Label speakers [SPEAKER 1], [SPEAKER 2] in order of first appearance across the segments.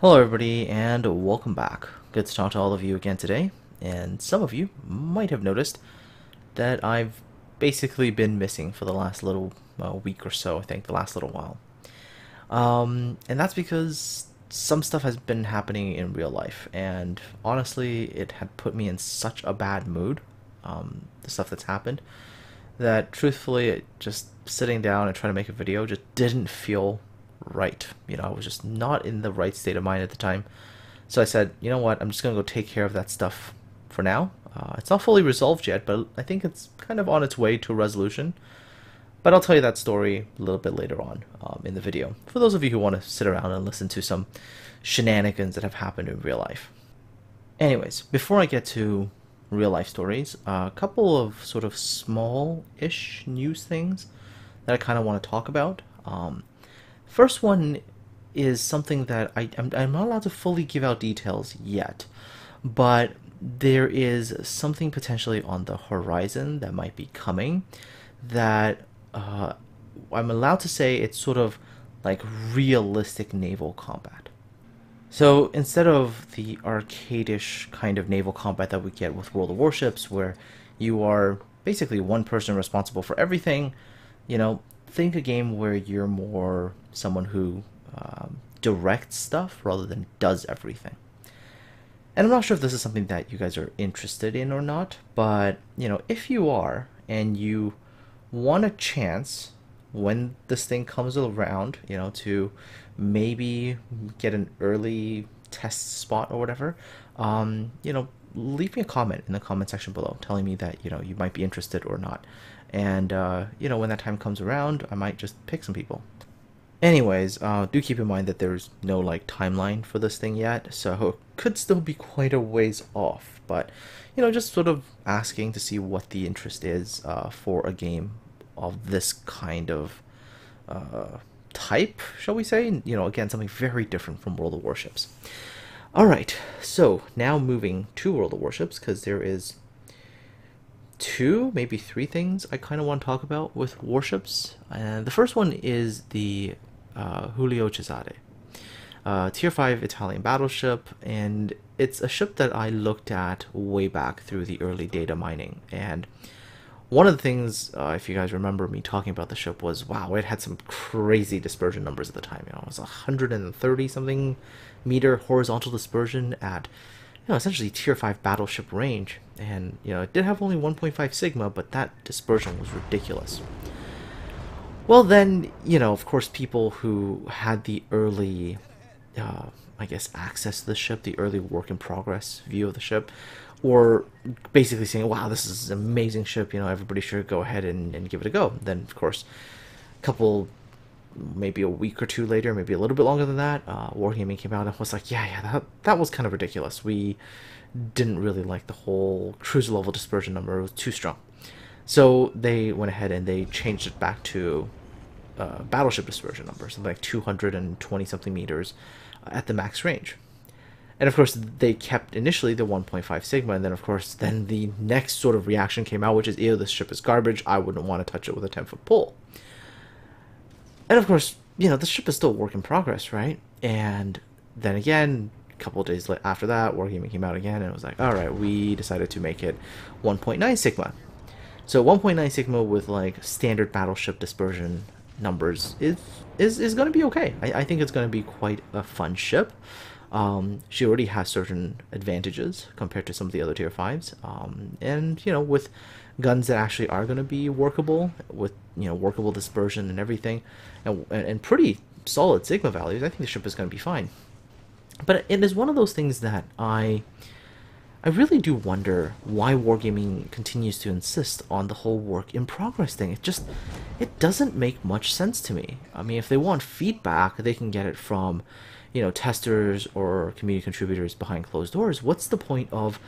[SPEAKER 1] Hello, everybody, and welcome back. Good to talk to all of you again today. And some of you might have noticed that I've basically been missing for the last little week or so, I think, the last little while. And that's because some stuff has been happening in real life, and honestly, it had put me in such a bad mood, the stuff that's happened, that truthfully, just sitting down and trying to make a video just didn't feel right. I was just not in the right state of mind at the time. So I said, you know what, I'm just going to go take care of that stuff for now. It's not fully resolved yet, but I think it's kind of on its way to a resolution. But I'll tell you that story a little bit later on in the video, for those of you who want to sit around and listen to some shenanigans that have happened in real life. Anyways, before I get to real life stories, a couple of sort of small-ish news things that I kind of want to talk about. First one is something that I'm not allowed to fully give out details yet, but there is something potentially on the horizon that might be coming that I'm allowed to say it's sort of like realistic naval combat. So instead of the arcadish kind of naval combat that we get with World of Warships, where you are basically one person responsible for everything, think a game where you're more someone who directs stuff rather than does everything. And I'm not sure if this is something that you guys are interested in or not, but if you are and you want a chance when this thing comes around, to maybe get an early test spot or whatever, leave me a comment in the comment section below telling me that, you might be interested or not. And, when that time comes around, I might just pick some people. Anyways, do keep in mind that there's no, timeline for this thing yet, so it could still be quite a ways off. But, just sort of asking to see what the interest is for a game of this kind of type, shall we say? Again, something very different from World of Warships. Alright, so now moving to World of Warships, because there is two, maybe three things I kind of want to talk about with warships. And the first one is the Giulio Cesare, Tier 5 Italian battleship, and it's a ship that I looked at way back through the early data mining. And one of the things, if you guys remember me talking about the ship, was, wow, it had some crazy dispersion numbers at the time. It was 130 something meter horizontal dispersion at essentially tier 5 battleship range, and it did have only 1.5 sigma, but that dispersion was ridiculous. Well then, of course, people who had the early I guess access to the ship, the early work in progress view of the ship, or basically saying, wow, this is an amazing ship, everybody should go ahead and give it a go. Then of course a couple, maybe a week or two later, maybe a little bit longer than that, Wargaming came out and was like, yeah, that was kind of ridiculous. We didn't really like the whole cruiser level dispersion number. It was too strong. So they went ahead and they changed it back to battleship dispersion number, something like 220 something meters at the max range. And of course, they kept initially the 1.5 sigma, and then of course, then the next sort of reaction came out, which is, ew, this ship is garbage. I wouldn't want to touch it with a 10-foot pole. And of course, the ship is still a work in progress, right? And then again, a couple of days after that, Wargaming came out again, and it was like, all right, we decided to make it 1.9 sigma. So 1.9 sigma with standard battleship dispersion numbers is going to be okay. I think it's going to be quite a fun ship. She already has certain advantages compared to some of the other tier 5s, and with guns that actually are going to be workable with workable dispersion and everything, and pretty solid sigma values, I think the ship is going to be fine. But it is one of those things that I really do wonder why Wargaming continues to insist on the whole work in progress thing. It doesn't make much sense to me. I mean, if they want feedback, they can get it from, testers or community contributors behind closed doors. What's the point of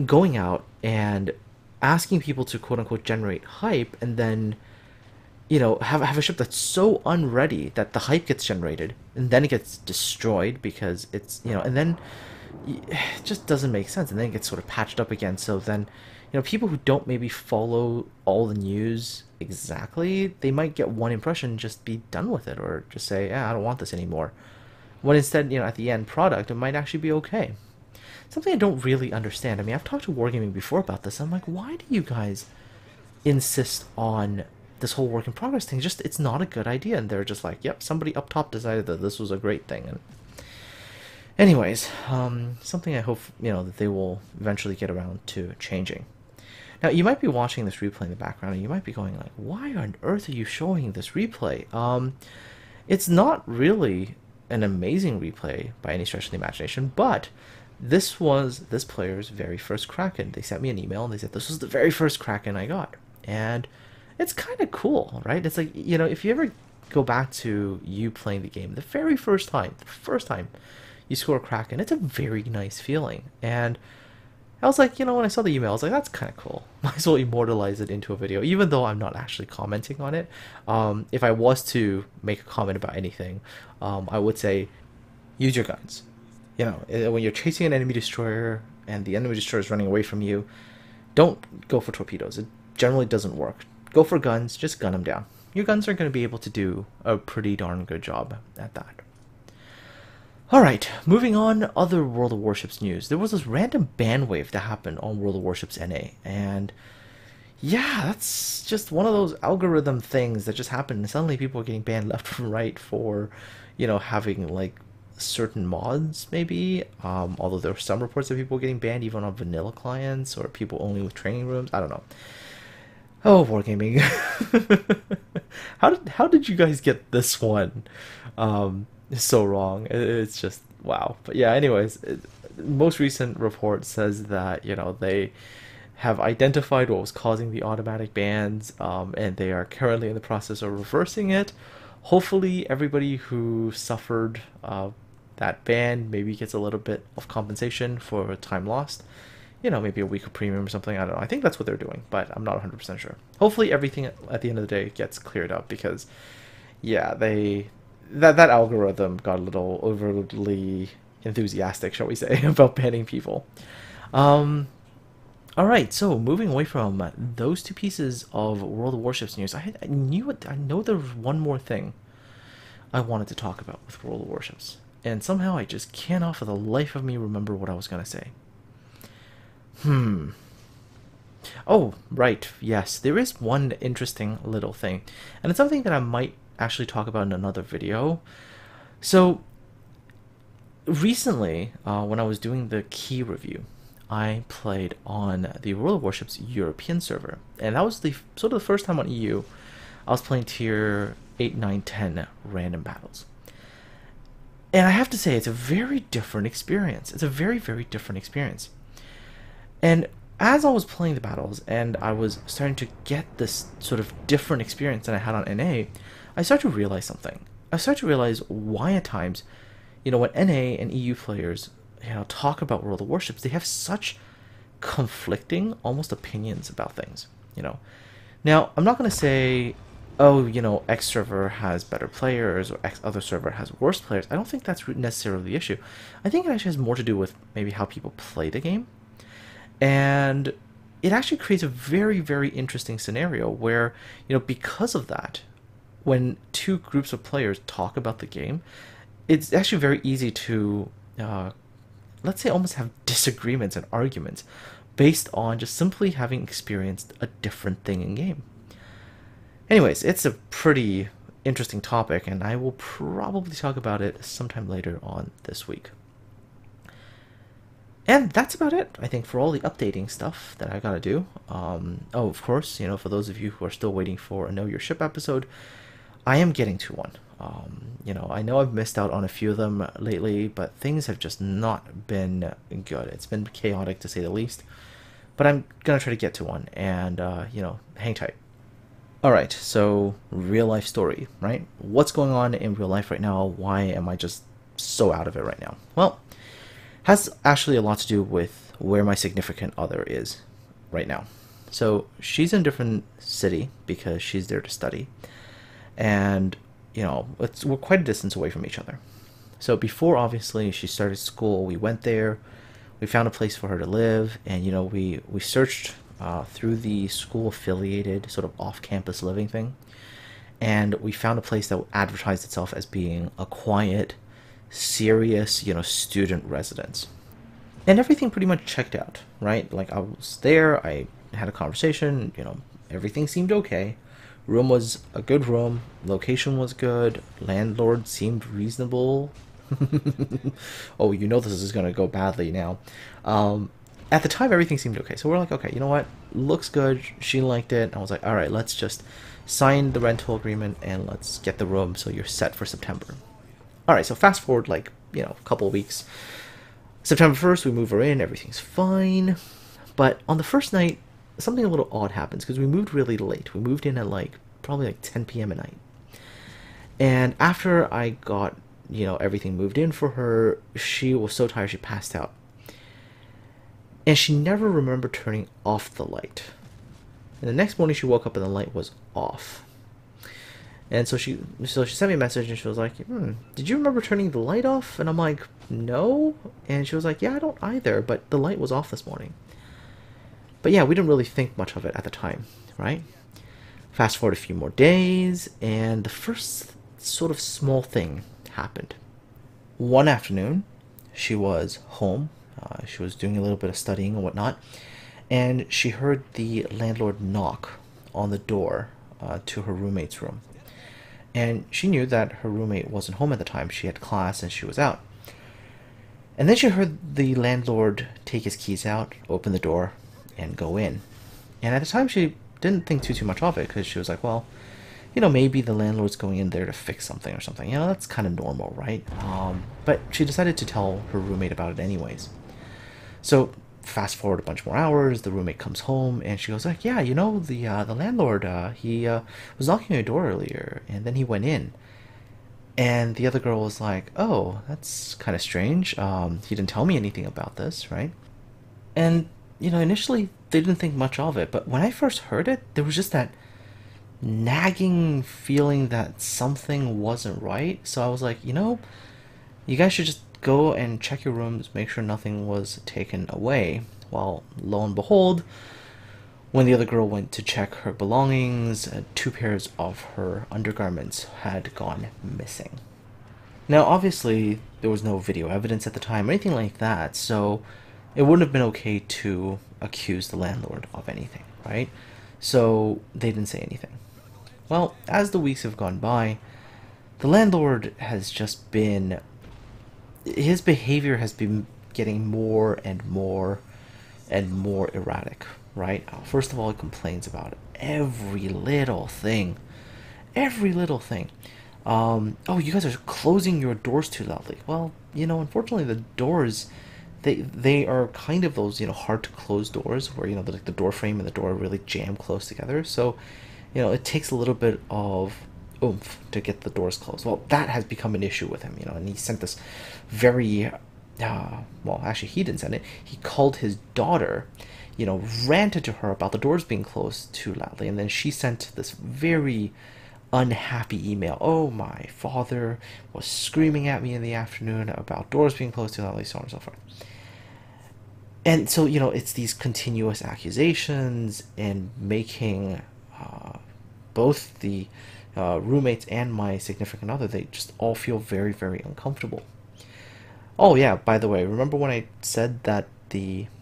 [SPEAKER 1] going out and asking people to quote unquote generate hype and then, have a ship that's so unready that the hype gets generated and then it gets destroyed because it's, and then it just doesn't make sense, and then it gets sort of patched up again. So then people who don't maybe follow all the news exactly, they might get one impression and just be done with it, or just say, yeah, I don't want this anymore. when instead, at the end product, it might actually be okay. Something I don't really understand. I mean, I've talked to Wargaming before about this. I'm like, why do you guys insist on this whole work in progress thing? Just, it's not a good idea. And they're just like, yep, somebody up top decided that this was a great thing. And anyways, something I hope, that they will eventually get around to changing. Now, you might be watching this replay in the background, and you might be going like, why on earth are you showing this replay? It's not really an amazing replay by any stretch of the imagination, but this was this player's very first Kraken. They sent me an email, and they said, this was the very first Kraken I got. And it's kind of cool, right? It's like, if you ever go back to you playing the game, the first time you score a Kraken, it's a very nice feeling. And I was like, when I saw the email, I was like, that's kind of cool. Might as well immortalize it into a video, even though I'm not actually commenting on it. If I was to make a comment about anything, I would say, use your guns. When you're chasing an enemy destroyer and the enemy destroyer is running away from you, don't go for torpedoes. It generally doesn't work. Go for guns, just gun them down. Your guns are going to be able to do a pretty darn good job at that. Alright, moving on, other World of Warships news. There was this random ban wave that happened on World of Warships NA, and yeah, that's just one of those algorithm things that just happened, and suddenly people are getting banned left and right for, having, like, certain mods, maybe, although there were some reports of people getting banned even on vanilla clients, or people only with training rooms, I don't know. Oh, Wargaming. How did you guys get this one? So wrong. It's just wow. But yeah, anyways, most recent report says that they have identified what was causing the automatic bans, and they are currently in the process of reversing it. Hopefully, everybody who suffered that ban maybe gets a little bit of compensation for time lost. Maybe a week of premium or something. I don't know. I think that's what they're doing, but I'm not 100% sure. Hopefully, everything at the end of the day gets cleared up because, yeah, that algorithm got a little overly enthusiastic, shall we say, about banning people. All right, so moving away from those two pieces of World of Warships news, I know there was one more thing I wanted to talk about with World of Warships, and somehow I just cannot for the life of me remember what I was gonna say. Oh, right, yes, there is one interesting little thing, and it's something that I might actually talk about in another video. So recently, when I was doing the key review, I played on the World of Warships European server, and that was the sort of the first time on EU I was playing tier 8, 9, 10 random battles. And I have to say, it's a very different experience. It's a very, very different experience. And as I was playing the battles and I was starting to get this sort of different experience than I had on NA, I started to realize something. I started to realize why at times, when NA and EU players, talk about World of Warships, they have such conflicting, almost opinions about things, Now, I'm not going to say, oh, X server has better players or X other server has worse players. I don't think that's necessarily the issue. I think it actually has more to do with maybe how people play the game. And it actually creates a very, very interesting scenario where, because of that, when two groups of players talk about the game, it's actually very easy to, let's say, almost have disagreements and arguments based on just simply having experienced a different thing in game. Anyways, it's a pretty interesting topic, and I will probably talk about it sometime later on this week. And that's about it, I think, for all the updating stuff that I gotta do. Oh, of course, for those of you who are still waiting for a Know Your Ship episode, I am getting to one. I know I've missed out on a few of them lately, but things have just not been good. It's been chaotic, to say the least. But I'm gonna try to get to one, and, hang tight. Alright, so real life story, right? What's going on in real life right now? Why am I just so out of it right now? Well, has actually a lot to do with where my significant other is right now. So she's in a different city because she's there to study, and we're quite a distance away from each other. So before, obviously, she started school, we went there, we found a place for her to live, and we searched through the school affiliated sort of off-campus living thing, and we found a place that advertised itself as being a quiet, serious, student residence. And everything pretty much checked out, right? Like I was there, I had a conversation, everything seemed okay. Room was a good room, location was good, landlord seemed reasonable. Oh, this is gonna go badly now. Um, at the time, everything seemed okay, so we're like, okay, you know what? Looks good. She liked it. I was like, all right, let's just sign the rental agreement and let's get the room so you're set for September. All right, so fast forward like a couple of weeks. September 1st, we move her in, everything's fine. But on the first night, something a little odd happens because we moved really late. We moved in at probably 10 p.m. at night. And after I got, everything moved in for her, she was so tired she passed out. And she never remembered turning off the light. And the next morning she woke up and the light was off. And so she sent me a message and she was like, did you remember turning the light off? And I'm like, no. And she was like, yeah, I don't either, but the light was off this morning. But yeah, we didn't really think much of it at the time, right? Fast forward a few more days, and the first sort of small thing happened. One afternoon, she was home. She was doing a little bit of studying and whatnot, and she heard the landlord knock on the door to her roommate's room. And she knew that her roommate wasn't home at the time. She had class and she was out. And then she heard the landlord take his keys out, open the door, and go in. And at the time, she didn't think too much of it because she was like, well, maybe the landlord's going in there to fix something or something. That's kind of normal, right? But she decided to tell her roommate about it anyways. So fast forward a bunch more hours, the roommate comes home and she goes like, yeah, the landlord, he was knocking on your door earlier and then he went in. And the other girl was like, oh, that's kind of strange. He didn't tell me anything about this, right? And, initially they didn't think much of it, but when I first heard it, there was just that nagging feeling that something wasn't right. So I was like, you guys should just go and check your rooms, make sure nothing was taken away. Well, lo and behold, when the other girl went to check her belongings, 2 pairs of her undergarments had gone missing. Now, obviously, there was no video evidence at the time or anything like that, so it wouldn't have been okay to accuse the landlord of anything, right? So they didn't say anything. Well, as the weeks have gone by, the landlord has just been... his behavior has been getting more and more and more erratic, right? First of all, he complains about every little thing. Every little thing. Oh, you guys are closing your doors too loudly. Well, unfortunately the doors, they are kind of those, hard to close doors where, the door frame and the door really jam close together. So, it takes a little bit of oomph to get the doors closed. Well, that has become an issue with him, and he sent this very, well, actually he didn't send it. He called his daughter, ranted to her about the doors being closed too loudly, and then she sent this very unhappy email. Oh, my father was screaming at me in the afternoon about doors being closed too loudly, so on and so forth. And so, it's these continuous accusations and making both the roommates and my significant other, they just all feel very, very uncomfortable. Oh yeah, by the way, remember when I said that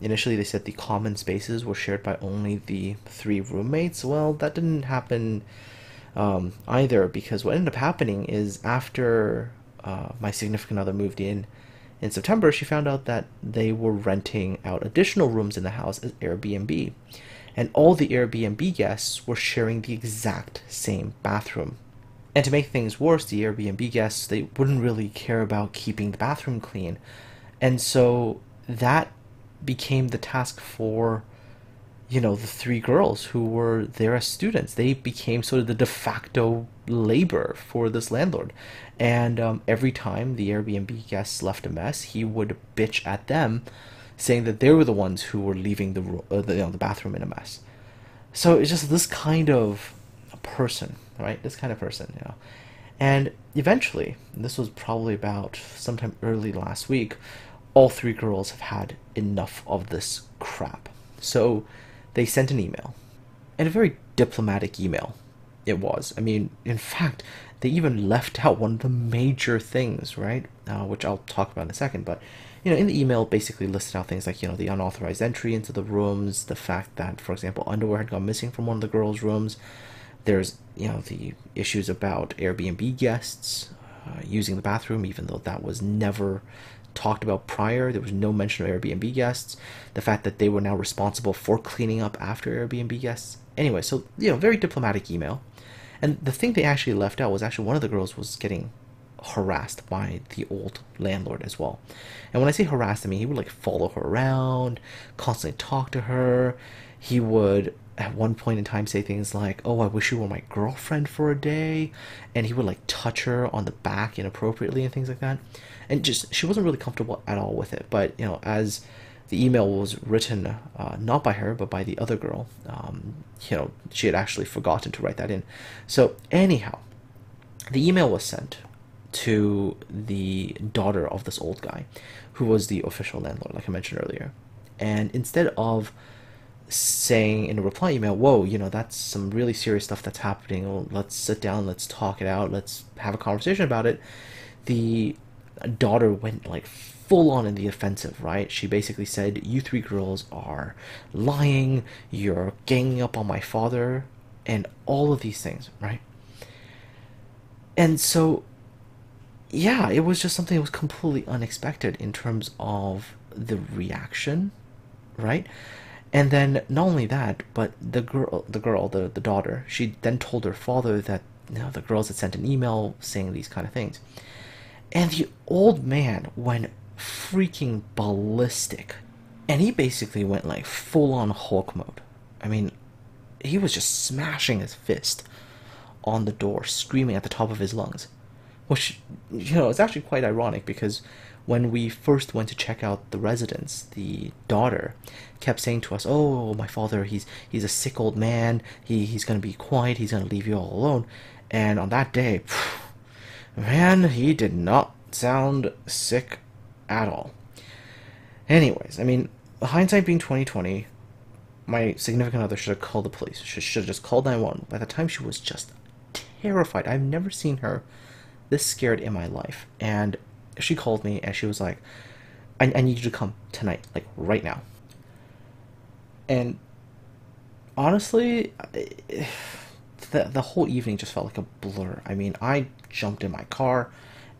[SPEAKER 1] initially they said the common spaces were shared by only the 3 roommates? Well, that didn't happen either, because what ended up happening is after my significant other moved in September, she found out that they were renting out additional rooms in the house as Airbnb. And all the Airbnb guests were sharing the exact same bathroom. And to make things worse, the Airbnb guests, they wouldn't really care about keeping the bathroom clean. And so that became the task for, the 3 girls who were there as students. They became sort of the de facto labor for this landlord. And every time the Airbnb guests left a mess, he would bitch at them, saying that they were the ones who were leaving the bathroom in a mess. So it's just this kind of person, right? This kind of person, And eventually, and this was probably about sometime early last week, all 3 girls have had enough of this crap. So they sent an email, and a very diplomatic email it was. I mean, in fact, they even left out one of the major things, right? Which I'll talk about in a second. But in the email, basically listed out things like the unauthorized entry into the rooms, the fact that, for example, underwear had gone missing from one of the girls' rooms. There's the issues about Airbnb guests using the bathroom, even though that was never talked about prior. There was no mention of Airbnb guests. The fact that they were now responsible for cleaning up after Airbnb guests. Anyway, so very diplomatic email. And the thing they actually left out was actually one of the girls was getting harassed by the old landlord as well. And when I say harassed, I mean he would like follow her around, constantly talk to her. He would at one point in time say things like, "Oh, I wish you were my girlfriend for a day," and he would like touch her on the back inappropriately and things like that. And just she wasn't really comfortable at all with it. But as the email was written not by her but by the other girl, she had actually forgotten to write that in. So anyhow, the email was sent to the daughter of this old guy, who was the official landlord, like I mentioned earlier. And instead of saying in a reply email, "Whoa, that's some really serious stuff that's happening. Well, let's sit down, let's talk it out, let's have a conversation about it," the daughter went like full on in the offensive, right? She basically said, "You three girls are lying, you're ganging up on my father," and all of these things, right? And so, yeah, it was just something that was completely unexpected in terms of the reaction, right? And then not only that, but the daughter, she then told her father that the girls had sent an email saying these kind of things. And the old man went freaking ballistic. And he basically went like full on Hulk mode. I mean, he was just smashing his fist on the door, screaming at the top of his lungs. Which, is actually quite ironic because when we first went to check out the residence, the daughter kept saying to us, "Oh, my father, he's a sick old man. He's gonna be quiet. He's gonna leave you all alone." And on that day, man, he did not sound sick at all. Anyways, I mean, hindsight being 2020, my significant other should have called the police. Should have just called 911. By the time she was just terrified. I've never seen her this scared in my life. And she called me and she was like, I need you to come tonight, like right now." And honestly, the whole evening just felt like a blur. I mean, I jumped in my car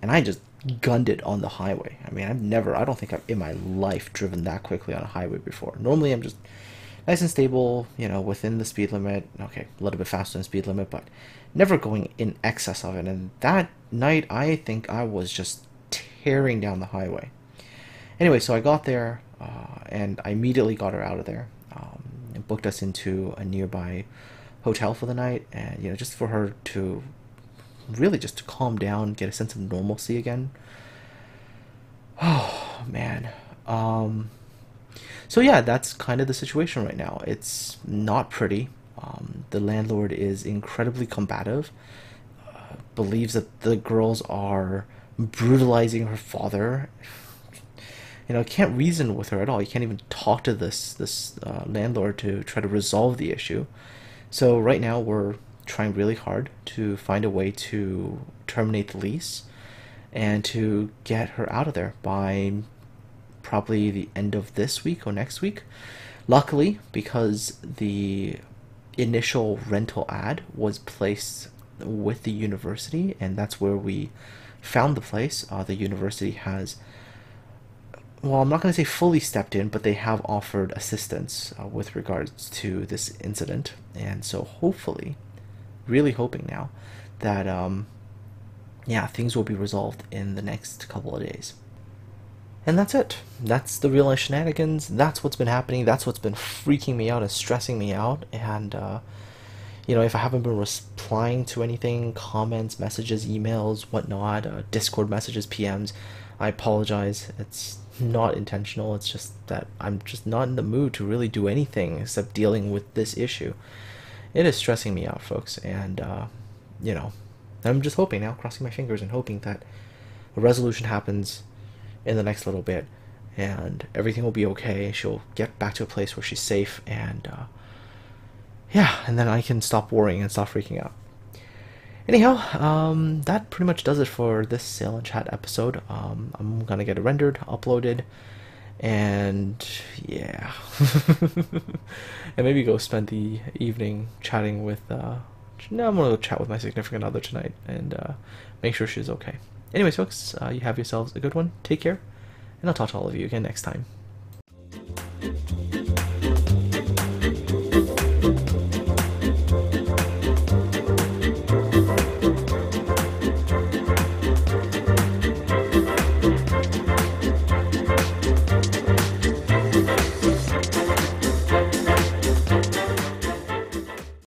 [SPEAKER 1] and I just gunned it on the highway. I mean, I don't think I've in my life driven that quickly on a highway before. Normally I'm just nice and stable, within the speed limit. Okay, a little bit faster than speed limit, but never going in excess of it. And that night, I think I was just tearing down the highway. Anyway, so I got there, and I immediately got her out of there, and booked us into a nearby hotel for the night, and just for her to really just to calm down, get a sense of normalcy again. Oh man. So yeah, that's kind of the situation right now. It's not pretty. The landlord is incredibly combative, believes that the girls are brutalizing her father. Can't reason with her at all. You can't even talk to this landlord to try to resolve the issue. So right now we're trying really hard to find a way to terminate the lease and to get her out of there by probably the end of this week or next week. Luckily, because the initial rental ad was placed with the university, and that's where we found the place. The university has, well, I'm not going to say fully stepped in, but they have offered assistance with regards to this incident. And so hopefully, really hoping now that, yeah, things will be resolved in the next couple of days. And that's it. That's the real life shenanigans. That's what's been happening. That's what's been freaking me out and stressing me out. And, if I haven't been replying to anything, comments, messages, emails, whatnot, Discord messages, PMs, I apologize. It's not intentional. It's just that I'm just not in the mood to really do anything except dealing with this issue. It is stressing me out, folks. And, I'm just hoping now, crossing my fingers and hoping that a resolution happens in the next little bit and everything will be okay. She'll get back to a place where she's safe, and yeah, and then I can stop worrying and stop freaking out. Anyhow, that pretty much does it for this Sail and Chat episode. I'm gonna get it rendered, uploaded, and yeah, and maybe go spend the evening chatting with. No, I'm gonna go chat with my significant other tonight and make sure she's okay. Anyways, folks, you have yourselves a good one. Take care, and I'll talk to all of you again next time.